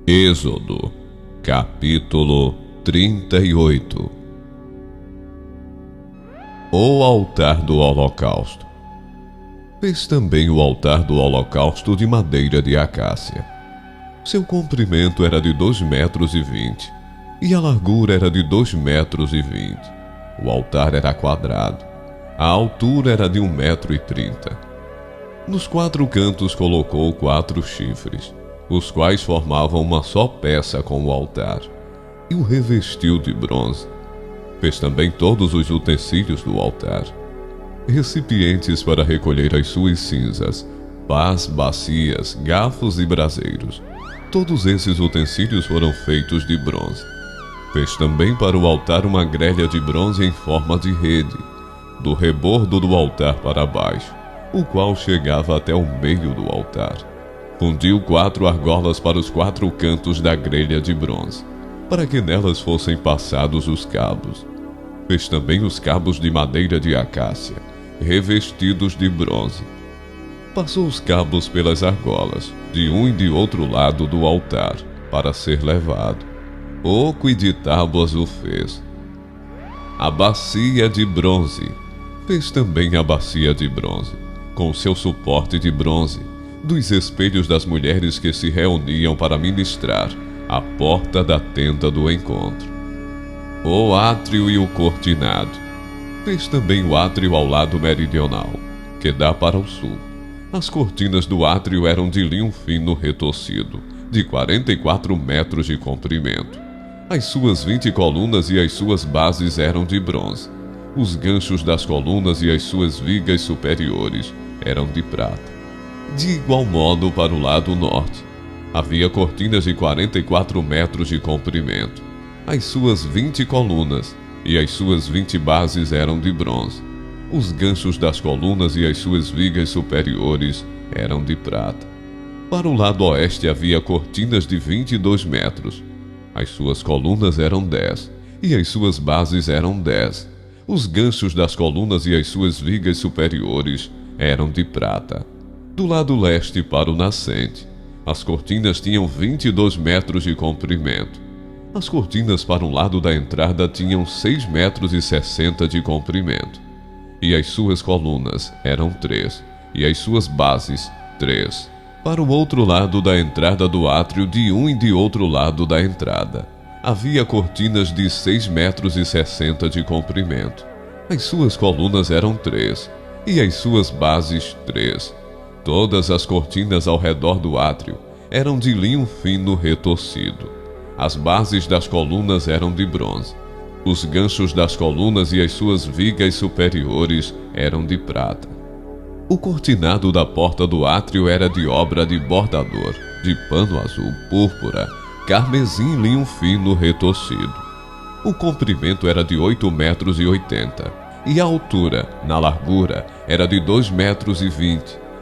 Êxodo, capítulo 38. O altar do holocausto. Fez também o altar do holocausto de madeira de acácia. Seu comprimento era de 2,20 metros e a largura era de 2,20 metros. O altar era quadrado. A altura era de 1,30 metro. Nos 4 cantos colocou 4 chifres, os quais formavam uma só peça com o altar, e o revestiu de bronze. Fez também todos os utensílios do altar: recipientes para recolher as suas cinzas, pás, bacias, garfos e braseiros. Todos esses utensílios foram feitos de bronze. Fez também para o altar uma grelha de bronze em forma de rede, do rebordo do altar para baixo, o qual chegava até o meio do altar. Fundiu 4 argolas para os 4 cantos da grelha de bronze, para que nelas fossem passados os cabos. Fez também os cabos de madeira de acácia, revestidos de bronze. Passou os cabos pelas argolas, de um e de outro lado do altar, para ser levado. Oco e de tábuas o fez. A bacia de bronze. Fez também a bacia de bronze, com seu suporte de bronze, dos espelhos das mulheres que se reuniam para ministrar à porta da tenda do encontro. O átrio e o cortinado. Fez também o átrio ao lado meridional, que dá para o sul. As cortinas do átrio eram de linho fino retorcido, de 44 metros de comprimento. As suas 20 colunas e as suas bases eram de bronze. Os ganchos das colunas e as suas vigas superiores eram de prata. De igual modo, para o lado norte, havia cortinas de 44 metros de comprimento. As suas 20 colunas e as suas 20 bases eram de bronze. Os ganchos das colunas e as suas vigas superiores eram de prata. Para o lado oeste havia cortinas de 22 metros. As suas colunas eram 10 e as suas bases eram 10. Os ganchos das colunas e as suas vigas superiores eram de prata. Do lado leste para o nascente, as cortinas tinham 22 metros de comprimento. As cortinas para o lado da entrada tinham 6,60 metros de comprimento. E as suas colunas eram 3, e as suas bases 3. Para o outro lado da entrada do átrio, de um e de outro lado da entrada, havia cortinas de 6,60 metros de comprimento. As suas colunas eram 3, e as suas bases 3. Todas as cortinas ao redor do átrio eram de linho fino retorcido. As bases das colunas eram de bronze. Os ganchos das colunas e as suas vigas superiores eram de prata. O cortinado da porta do átrio era de obra de bordador, de pano azul, púrpura, carmesim e linho fino retorcido. O comprimento era de 8,80 metros e a altura, na largura, era de 2,20 metros,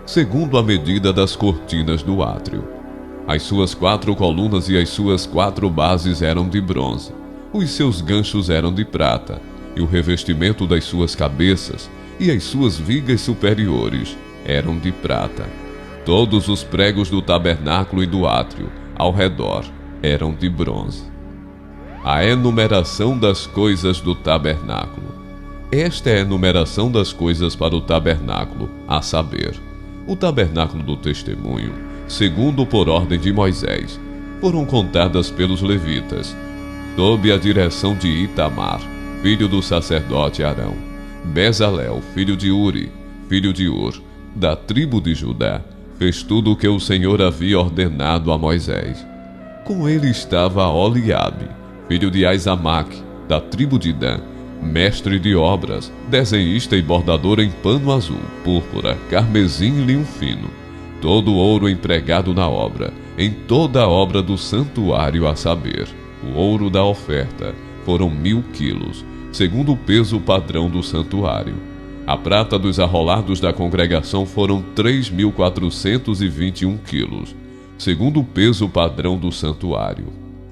segundo a medida das cortinas do átrio. As suas 4 colunas e as suas 4 bases eram de bronze. Os seus ganchos eram de prata, e o revestimento das suas cabeças e as suas vigas superiores eram de prata. Todos os pregos do tabernáculo e do átrio, ao redor, eram de bronze. A enumeração das coisas do tabernáculo. Esta é a enumeração das coisas para o tabernáculo, a saber, o tabernáculo do testemunho, segundo por ordem de Moisés, foram contadas pelos levitas, sob a direção de Itamar, filho do sacerdote Arão. Bezalel, filho de Uri, filho de Ur, da tribo de Judá, fez tudo o que o Senhor havia ordenado a Moisés. Com ele estava Oliabe, filho de Aizamaque, da tribo de Dan, mestre de obras, desenhista e bordador em pano azul, púrpura, carmesim e linho fino. Todo o ouro empregado na obra, em toda a obra do santuário, a saber, o ouro da oferta, foram 1.000 quilos, segundo o peso padrão do santuário. A prata dos arrolados da congregação foram 3.421 quilos, segundo o peso padrão do santuário.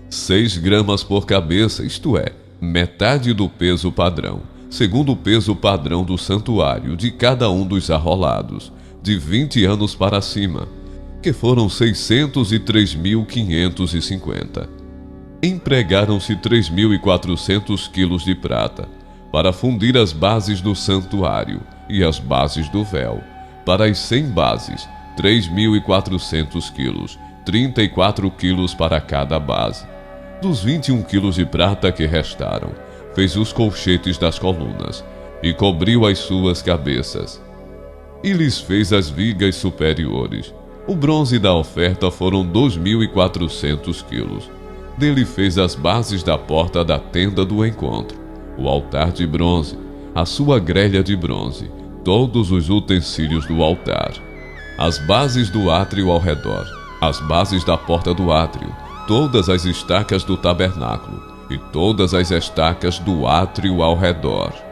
6 gramas por cabeça, isto é, metade do peso padrão, segundo o peso padrão do santuário, de cada um dos arrolados, de 20 anos para cima, que foram 603.550. Empregaram-se 3.400 quilos de prata para fundir as bases do santuário e as bases do véu. Para as 100 bases, 3.400 quilos, 34 quilos para cada base. Dos 21 quilos de prata que restaram, fez os colchetes das colunas e cobriu as suas cabeças. E lhes fez as vigas superiores. O bronze da oferta foram 2.400 quilos. Dele fez as bases da porta da tenda do encontro, o altar de bronze, a sua grelha de bronze, todos os utensílios do altar, as bases do átrio ao redor, as bases da porta do átrio, todas as estacas do tabernáculo e todas as estacas do átrio ao redor.